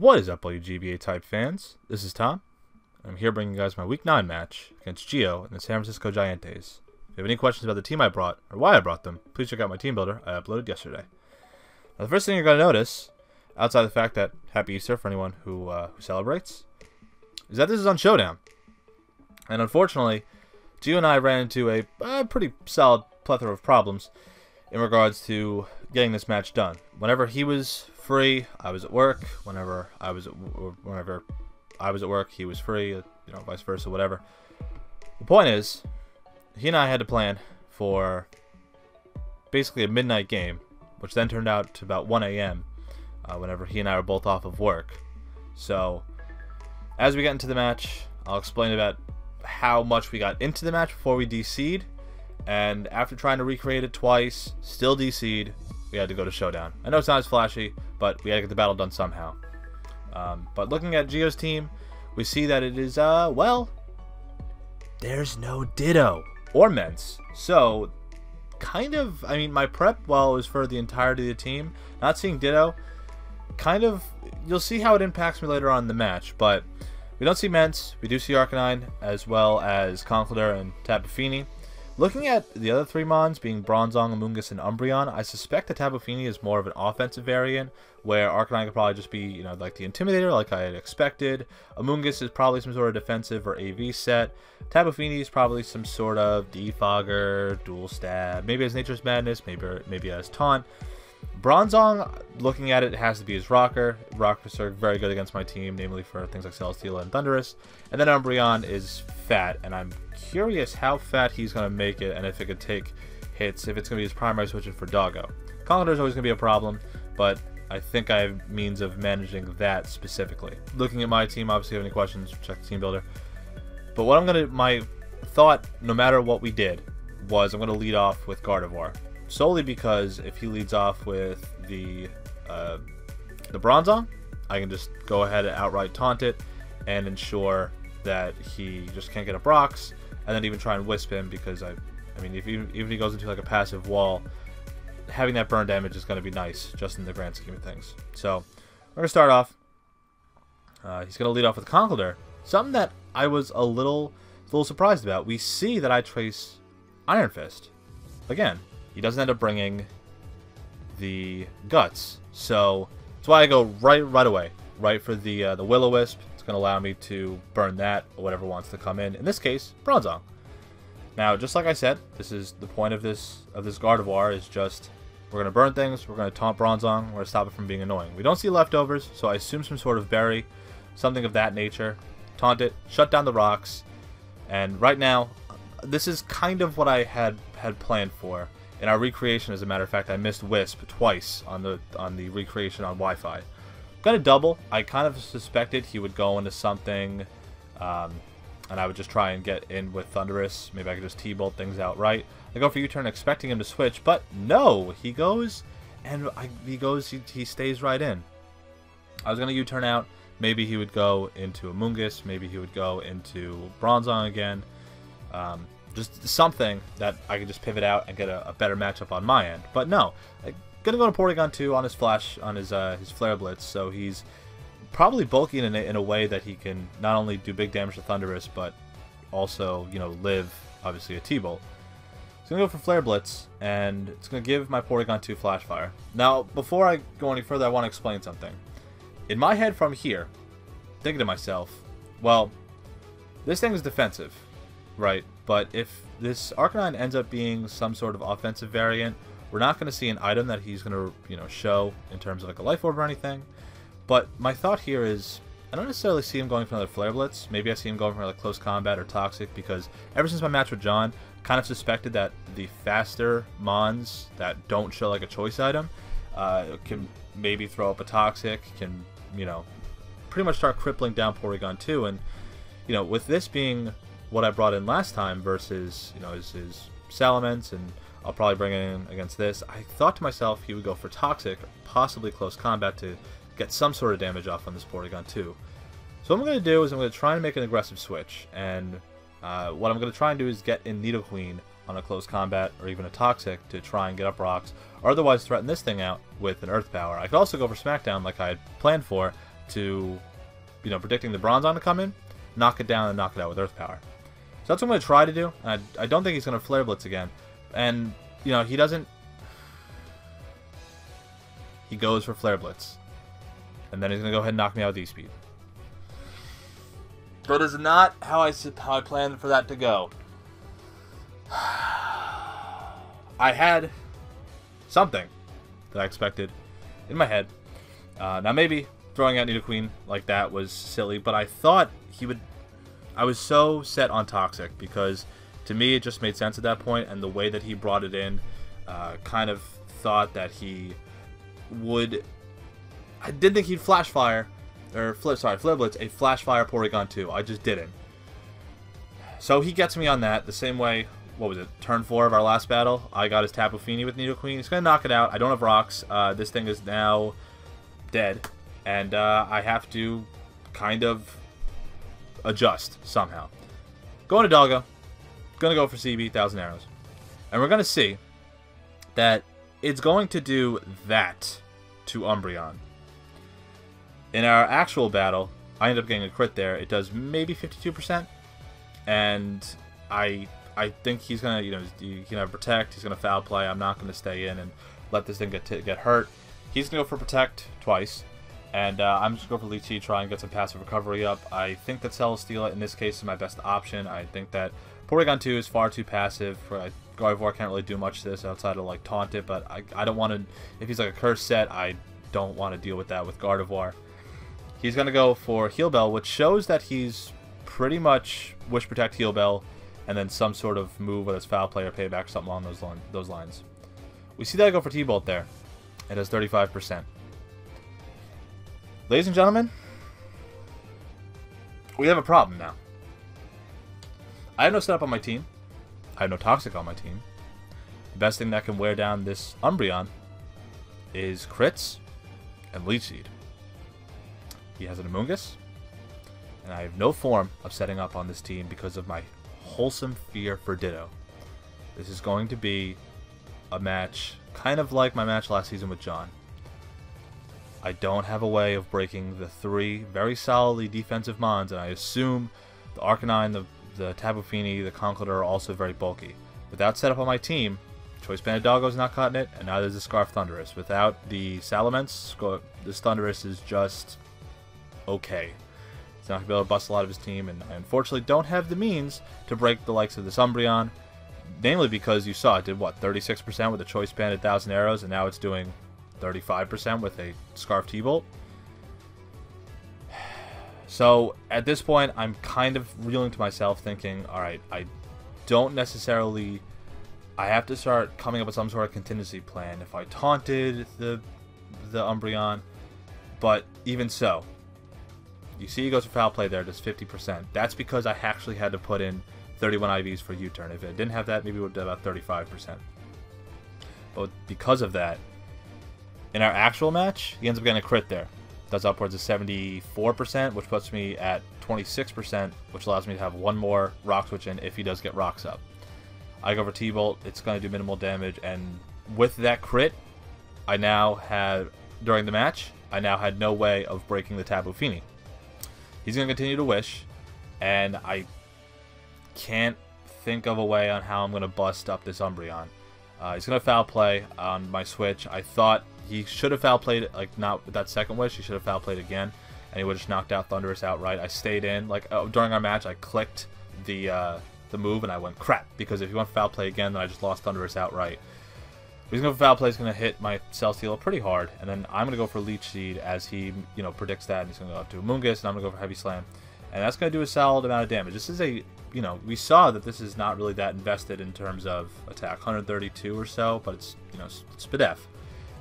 What is up, all you GBA type fans? This is Tom. I'm here bringing you guys my Week 9 match against Geo in the San Francisco GiEnteis. If you have any questions about the team I brought, or why I brought them, please check out my team builder I uploaded yesterday. Now, the first thing you're going to notice, outside of the fact that Happy Easter for anyone who celebrates, is that this is on Showdown. And unfortunately, Geo and I ran into a pretty solid plethora of problems in regards to getting this match done. Whenever he was free, I was at work. Whenever I was at work, he was free. Vice versa, whatever. The point is, he and I had to plan for basically a midnight game, which then turned out to about 1 a.m. Whenever he and I were both off of work. So, as we get into the match, I'll explain about how much we got into the match before we DC'd. And after trying to recreate it twice, still DC'd, we had to go to Showdown. I know it's not as flashy, but we had to get the battle done somehow. But looking at Geo's team, we see that it is, well, there's no Ditto or Mence. So, kind of, I mean, my prep, while it was for the entirety of the team, not seeing Ditto, kind of, you'll see how it impacts me later on in the match. But we don't see Mence, we do see Arcanine, as well as Conkeldurr and Tapu Fini. Looking at the other three Mons, being Bronzong, Amoonguss, and Umbreon, I suspect that Tapu Fini is more of an offensive variant, where Arcanine could probably just be, like the Intimidator, like I had expected. Amoonguss is probably some sort of defensive or AV set. Tapu Fini is probably some sort of Defogger, Dual Stab, maybe as Nature's Madness, maybe as Taunt. Bronzong, looking at it, has to be his Rocker. Rockers are very good against my team, namely for things like Celesteela and Thundurus. And then Umbreon is fat, and I'm curious how fat he's going to make it, and if it could take hits, if it's going to be his primary switching for Doggo. Conkeldurr is always going to be a problem, but I think I have means of managing that specifically. Looking at my team, obviously, if you have any questions, check the team builder. But what my thought, no matter what we did, was I'm going to lead off with Gardevoir. Solely because if he leads off with the Bronzong, I can just go ahead and outright taunt it and ensure that he just can't get a Brox, and then even try and wisp him, because I mean, even if he goes into like a passive wall, having that burn damage is going to be nice, just in the grand scheme of things. So we're going to start off. He's going to lead off with Conkeldurr, something that I was a little surprised about. We see that I trace Iron Fist again. He doesn't end up bringing the Guts, so that's why I go right away, right for the Will-O-Wisp. It's going to allow me to burn that, or whatever wants to come in. In this case, Bronzong. Now, just like I said, this is the point of this Gardevoir, is just we're going to burn things, we're going to taunt Bronzong, we're going to stop it from being annoying. We don't see leftovers, so I assume some sort of berry, something of that nature. Taunt it, shut down the rocks, and right now, this is kind of what I had planned for. In our recreation, as a matter of fact, I missed Wisp twice on the recreation on Wi-Fi. Got a double. I kind of suspected he would go into something, and I would just try and get in with Thundurus. Maybe I could just T-bolt things outright. I go for U-turn expecting him to switch, but no! He goes, and he stays right in. I was going to U-turn out. Maybe he would go into Amoonguss. Maybe he would go into Bronzong again. Just something that I could just pivot out and get a better matchup on my end. But no, I'm gonna go to Porygon 2 on his Flash, on his Flare Blitz, so he's probably bulky in a way that he can not only do big damage to Thundurus, but also, live, obviously, a T-Bolt. It's gonna go for Flare Blitz, and it's gonna give my Porygon 2 Flash Fire. Now, before I go any further, I want to explain something. In my head from here, thinking to myself, well, this thing is defensive, right? But if this Arcanine ends up being some sort of offensive variant, we're not going to see an item that he's going to, show in terms of like a Life Orb or anything. But my thought here is, I don't necessarily see him going for another Flare Blitz. Maybe I see him going for like Close Combat or Toxic, because ever since my match with John, kind of suspected that the faster Mons that don't show like a choice item can maybe throw up a Toxic, can, pretty much start crippling down Porygon 2. And, with this being what I brought in last time versus, his Salamence, and I'll probably bring it in against this, I thought to myself he would go for Toxic, possibly Close Combat, to get some sort of damage off on this Porygon 2. So what I'm going to do is I'm going to try and make an aggressive switch, and what I'm going to try and do is get in Nidoqueen on a Close Combat, or even a Toxic, to try and get up rocks, or otherwise threaten this thing out with an Earth Power. I could also go for Smackdown like I had planned for, to, predicting the Bronzong to come in, knock it down and knock it out with Earth Power. So that's what I'm going to try to do. I don't think he's going to Flare Blitz again. And, he doesn't... He goes for Flare Blitz. And then he's going to go ahead and knock me out with E-Speed. That is not how I planned for that to go. I had something that I expected in my head. Now maybe throwing out Nidoqueen like that was silly, but I thought he would... I was so set on Toxic because to me it just made sense at that point, and the way that he brought it in, kind of thought that he would... I did think he'd Flash Fire, or Flare Blitz, a Flash Fire Porygon 2. I just didn't. So he gets me on that the same way, what was it, turn 4 of our last battle. I got his Tapu Fini with Nidoqueen. He's going to knock it out. I don't have rocks. This thing is now dead, and I have to kind of adjust somehow. Going to Doggo. Going to go for CB, 1,000 Arrows. And we're going to see that it's going to do that to Umbreon. In our actual battle, I ended up getting a crit there. It does maybe 52%, and I think he's gonna, he's gonna Protect. He's gonna Foul Play. I'm not gonna stay in and let this thing get hurt. He's gonna go for Protect twice, and I'm just gonna go for Leech Seed, try and get some passive recovery up. I think that Celesteela in this case is my best option. I think that Porygon 2 is far too passive. Gardevoir can't really do much to this outside of like taunt it, but I don't want to. If he's like a curse set, I don't want to deal with that with Gardevoir. He's going to go for Heal Bell, which shows that he's pretty much Wish Protect, Heal Bell, and then some sort of move, whether it's Foul Play or Payback, something along those lines. We see that I go for T-Bolt there. It has 35%. Ladies and gentlemen, we have a problem now. I have no setup on my team. I have no Toxic on my team. The best thing that can wear down this Umbreon is crits and Leech Seed. He has an Amoonguss, and I have no form of setting up on this team because of my wholesome fear for Ditto. This is going to be a match kind of like my match last season with John. I don't have a way of breaking the 3 very solidly defensive Mons, and I assume the Arcanine, the Tapu Fini, the Conkeldurr are also very bulky. Without setup on my team, Choice Banded Doggo's not cutting it, and neither is the Scarf Thundurus. Without the Salamence, this Thundurus is just... okay. He's not going to be able to bust a lot of his team, and I unfortunately don't have the means to break the likes of this Umbreon, namely because you saw it did, what, 36% with a Choice Banded 1,000 Arrows, and now it's doing 35% with a Scarf T-Bolt. So, at this point, I'm kind of reeling to myself thinking, alright, I don't necessarily... I have to start coming up with some sort of contingency plan. If I taunted the Umbreon, but even so... You see he goes for Foul Play there, does 50%. That's because I actually had to put in 31 IVs for U-turn. If it didn't have that, maybe it would have done about 35%. But because of that, in our actual match, he ends up getting a crit there. Does upwards of 74%, which puts me at 26%, which allows me to have one more Rock Switch in if he does get Rocks up. I go for T-Bolt, it's going to do minimal damage, and with that crit, I now had, during the match, I now had no way of breaking the Tapu Fini. He's going to continue to Wish, and I can't think of a way on how I'm going to bust up this Umbreon. He's going to Foul Play on my Switch. I thought he should have Foul Played, like, not with that second Wish. He should have Foul Played again, and he would have just knocked out Thundurus outright. I stayed in. Like, during our match, I clicked the move, and I went, crap, because if he went Foul Play again, then I just lost Thundurus outright. He's going to Foul Play, he's going to hit my Celesteela pretty hard, and then I'm going to go for Leech Seed as he, predicts that, and he's going to go up to Amoonguss, and I'm going to go for Heavy Slam. And that's going to do a solid amount of damage. This is a, we saw that this is not really that invested in terms of attack, 132 or so, but it's, it's Spadef. And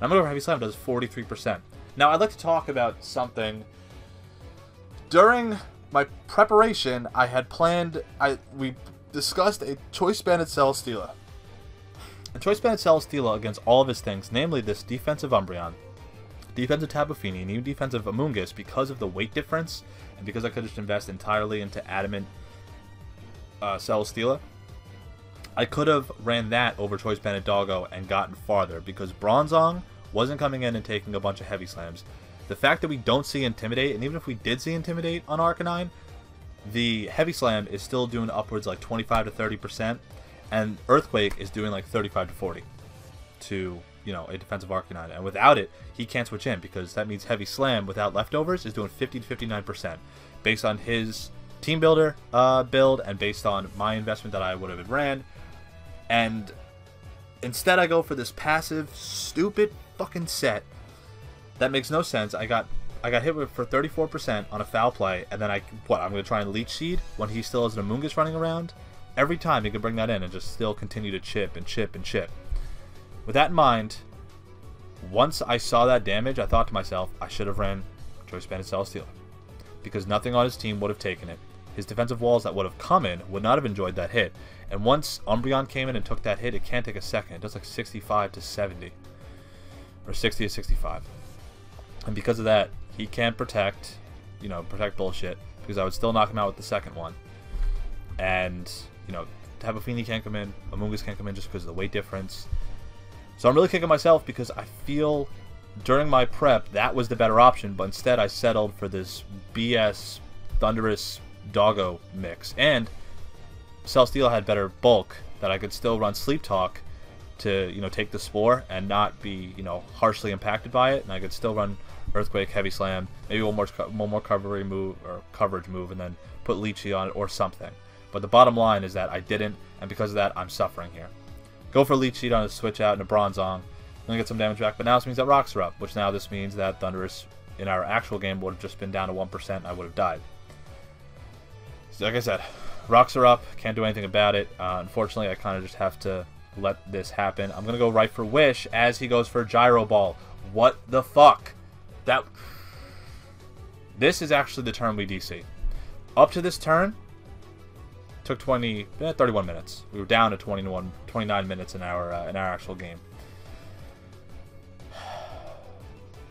I'm going to go for Heavy Slam, does 43%. Now, I'd like to talk about something. During my preparation, I had planned, we discussed a Choice Banded Celesteela. A Choice Banded Celesteela against all of his things, namely this defensive Umbreon, defensive Tapu Fini, and even defensive Amoonguss, because of the weight difference, and because I could just invest entirely into Adamant Celesteela, I could have ran that over Choice Banded Doggo and gotten farther, because Bronzong wasn't coming in and taking a bunch of Heavy Slams. the fact that we don't see Intimidate, and even if we did see Intimidate on Arcanine, the Heavy Slam is still doing upwards like 25 to 30%, and Earthquake is doing like 35 to 40 to, you know, a defensive Arcanine. And without it, he can't switch in, because that means Heavy Slam without leftovers is doing 50 to 59% based on his team builder build and based on my investment that I would have ran. And instead I go for this passive, stupid fucking set that makes no sense. I got hit with for 34% on a foul play, and then I'm going to try and Leech Seed when he still has an Amoonguss running around? Every time he could bring that in and just still continue to chip and chip and chip. With that in mind, once I saw that damage, I thought to myself, I should have ran Choice Banded Celesteela, because nothing on his team would have taken it. His defensive walls that would have come in would not have enjoyed that hit. And once Umbreon came in and took that hit, it can't take a second. It does like 65 to 70. Or 60 to 65. And because of that, he can't protect, you know, protect bullshit, because I would still knock him out with the second one. And, you know, Tapu Fini can't come in, Amoonguss can't come in just because of the weight difference. So I'm really kicking myself, because I feel during my prep that was the better option, but instead I settled for this BS Thundurus Doggo mix. And Celesteela had better bulk that I could still run Sleep Talk to, you know, take the Spore and not be, you know, harshly impacted by it, and I could still run Earthquake, Heavy Slam, maybe one more coverage move, and then put Leechy on it or something. But the bottom line is that I didn't, and because of that, I'm suffering here. Go for Leech Seed on a switch out and a Bronzong. Gonna get some damage back, but now this means that rocks are up, which now this means that Thundurus in our actual game would have just been down to 1% and I would have died. So like I said, rocks are up, can't do anything about it. Unfortunately, I kind of just have to let this happen. I'm gonna go right for Wish as he goes for Gyro Ball. What the fuck? This is actually the turn we DC. Up to this turn, took 31 minutes. We were down to 29 minutes in our actual game.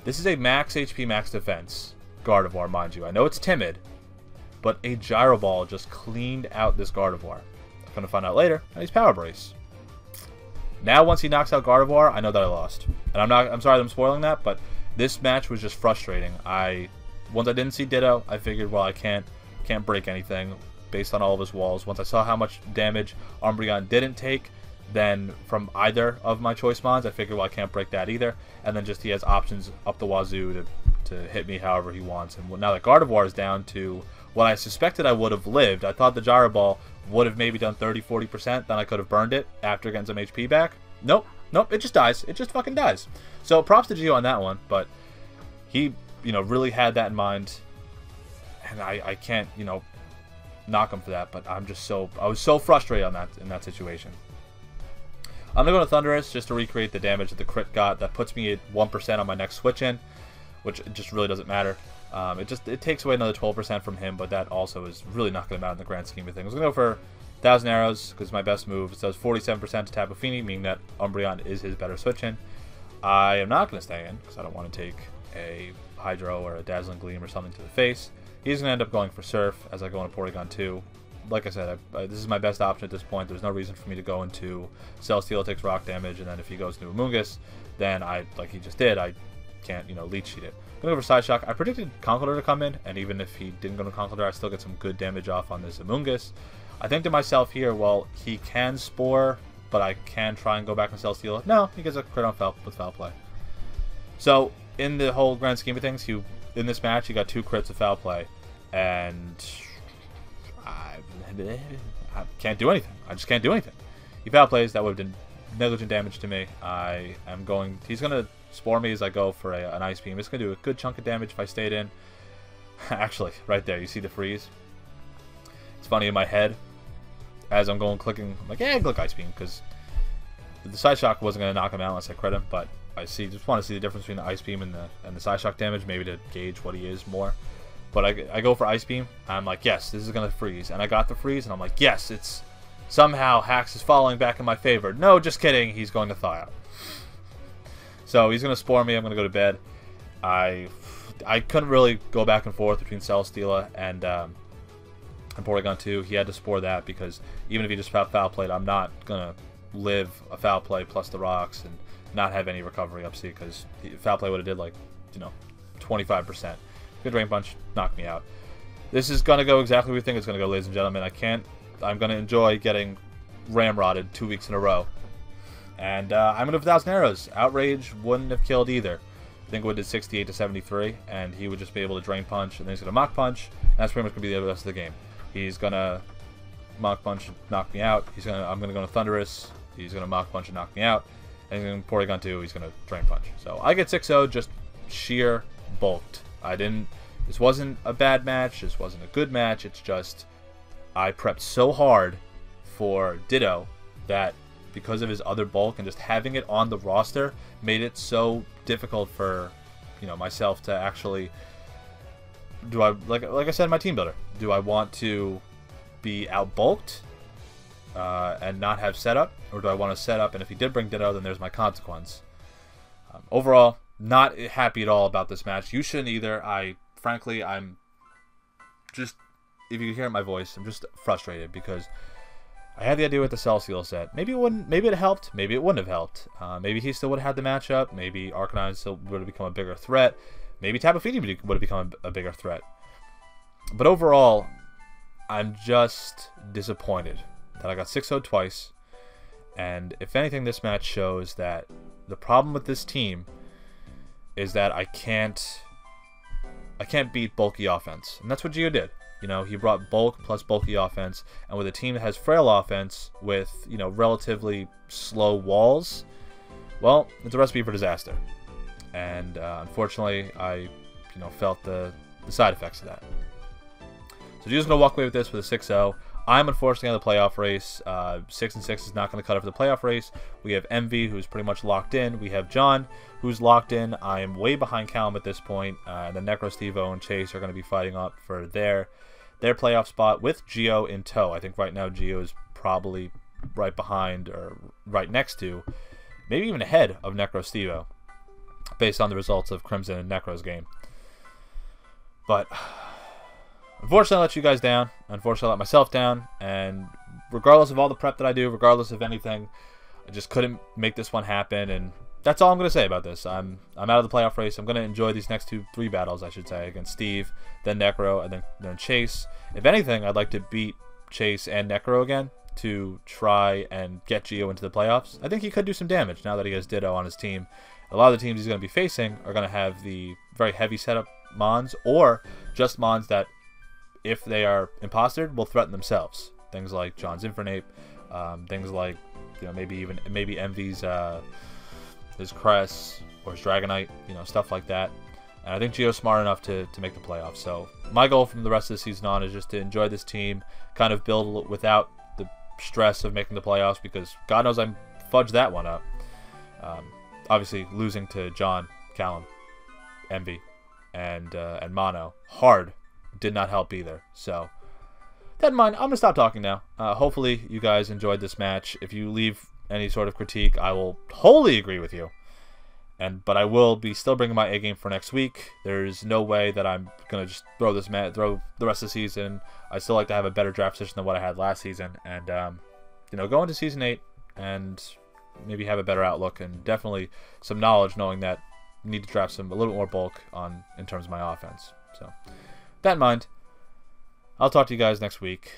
This is a max HP, max defense Gardevoir, mind you. I know it's timid, but a Gyro Ball just cleaned out this Gardevoir. I'm gonna find out later, and he's Power Brace. Now, once he knocks out Gardevoir, I know that I lost, and I'm sorry that I'm spoiling that, but this match was just frustrating. Once I didn't see Ditto, I figured, well, I can't break anything based on all of his walls. Once I saw how much damage Umbreon didn't take, then from either of my choice mons, I figured, well, I can't break that either. And then just he has options up the wazoo to hit me however he wants. And now that Gardevoir is down to what I suspected I would have lived, I thought the Gyro Ball would have maybe done 30-40%, then I could have burned it after getting some HP back. Nope, it just dies. It just fucking dies. So props to Geo on that one, but he, you know, really had that in mind, and I can't, you know, knock him for that. But I was so frustrated on that in that situation. I'm gonna go to Thundurus just to recreate the damage that the crit got. That puts me at 1% on my next switch in, which just really doesn't matter. It takes away another 12% from him, but that also is really not gonna matter in the grand scheme of things. I'm gonna go for 1,000 Arrows because it's my best move. It does 47% to Tapu Fini, meaning that Umbreon is his better switch in. I am not gonna stay in because I don't want to take a Hydro or a Dazzling Gleam or something to the face. He's gonna end up going for Surf as I go into Porygon 2. Like I said, this is my best option at this point. There's no reason for me to go into Celesteela, takes rock damage, and then if he goes into Amoonguss, then like he just did, I can't, you know, Leech Seed it. I'm gonna go for Side Shock. I predicted Conkeldurr to come in, and even if he didn't go to Conkeldurr, I still get some good damage off on this Amoonguss. I think to myself here, well, he can Spore, but I can try and go back and Celesteela. No, he gets a crit on with Foul Play. So in the whole grand scheme of things, in this match, he got 2 crits of Foul Play, and I can't do anything. I just can't do anything. He Foul Plays, that would have done negligent damage to me. He's going to Spore me as I go for an Ice Beam. It's going to do a good chunk of damage if I stayed in. Actually, right there, you see the freeze? It's funny in my head, as I'm clicking, I'm like, yeah, click Ice Beam, because the Side Shock wasn't going to knock him out unless I crit him, but I just want to see the difference between the Ice Beam and the Side Shock damage, maybe to gauge what he is more. But I go for Ice Beam, I'm like, yes, this is going to freeze. And I got the freeze, and I'm like, yes, it's somehow Hax is falling back in my favor. No, just kidding, he's going to thaw out. So he's going to Spore me, I'm going to go to bed. I couldn't really go back and forth between Celesteela and Porygon 2. He had to Spore that, because even if he just Foul Played, I'm not going to live a Foul Play plus the rocks and not have any recovery up C, because Foul Play would have did like, you know, 25%. Good drain punch, knocked me out. This is going to go exactly what we think it's going to go, ladies and gentlemen. I'm going to enjoy getting ramrodded 2 weeks in a row. And I'm going to have 1,000 arrows. Outrage wouldn't have killed either. I think it did 68 to 73, and he would just be able to drain punch, and then he's going to mock punch. And that's pretty much going to be the rest of the game. He's going to mock punch and knock me out. I'm going to go to Thunderous. He's going to mock punch and knock me out. And then Porygon 2, he's going to drain punch. So I get 6-0, just sheer bulked. This wasn't a bad match. This wasn't a good match. It's just I prepped so hard for Ditto that because of his other bulk and just having it on the roster made it so difficult for, myself to actually like I said in my team builder, do I want to be out bulked and not have setup, or do I want to set up and if he did bring Ditto, then there's my consequence. Overall, not happy at all about this match. You shouldn't either. Frankly, I'm just, if you can hear my voice, I'm just frustrated because I had the idea with the Celestial set. Maybe it helped. Maybe it wouldn't have helped. Maybe he still would have had the matchup. Maybe Arcanine still would have become a bigger threat. Maybe Tapu Fini would have become a bigger threat. But overall, I'm just disappointed that I got 6-0 twice. And if anything, this match shows that the problem with this team is that I can't beat bulky offense. And that's what Geo did. He brought bulk plus bulky offense, and with a team that has frail offense with, relatively slow walls, well, it's a recipe for disaster. And unfortunately, I, felt the side effects of that. So Geo's going to walk away with this with a 6-0. I'm unfortunately on the playoff race. 6-6 is not going to cut it for the playoff race. We have Envy, who's pretty much locked in. We have John, who's locked in. I am way behind Callum at this point. And then Necrostevo and Chase are going to be fighting up for their playoff spot with Geo in tow. I think right now Geo is probably right behind or right next to, maybe even ahead of Necrostevo, based on the results of Crimson and Necro's game. But unfortunately, I let you guys down. Unfortunately, I let myself down. And regardless of all the prep that I do, regardless of anything, I just couldn't make this one happen. And that's all I'm going to say about this. I'm out of the playoff race. I'm going to enjoy these next three battles, I should say, against Steve, then Necro, and then Chase. If anything, I'd like to beat Chase and Necro again to try and get Geo into the playoffs. I think he could do some damage now that he has Ditto on his team. A lot of the teams he's going to be facing are going to have the very heavy setup Mons, or just Mons that, if they are impostered, will threaten themselves. Things like John's Infernape, things like, maybe Envy's his Cress or his Dragonite, stuff like that. And I think Geo's smart enough to make the playoffs. So my goal from the rest of the season on is just to enjoy this team, kind of build without the stress of making the playoffs, because God knows I fudged that one up. Obviously, losing to John, Callum, Envy, and Mono hard did not help either. So that in mind, I'm gonna stop talking now. Hopefully, you guys enjoyed this match. If you leave any sort of critique, I will wholly agree with you. But I will be still bringing my A game for next week. There's no way that I'm gonna just throw the rest of the season. I still like to have a better draft position than what I had last season, and go into season 8 and maybe have a better outlook and definitely some knowledge, knowing that I need to draft a little bit more bulk in terms of my offense. So that in mind, I'll talk to you guys next week.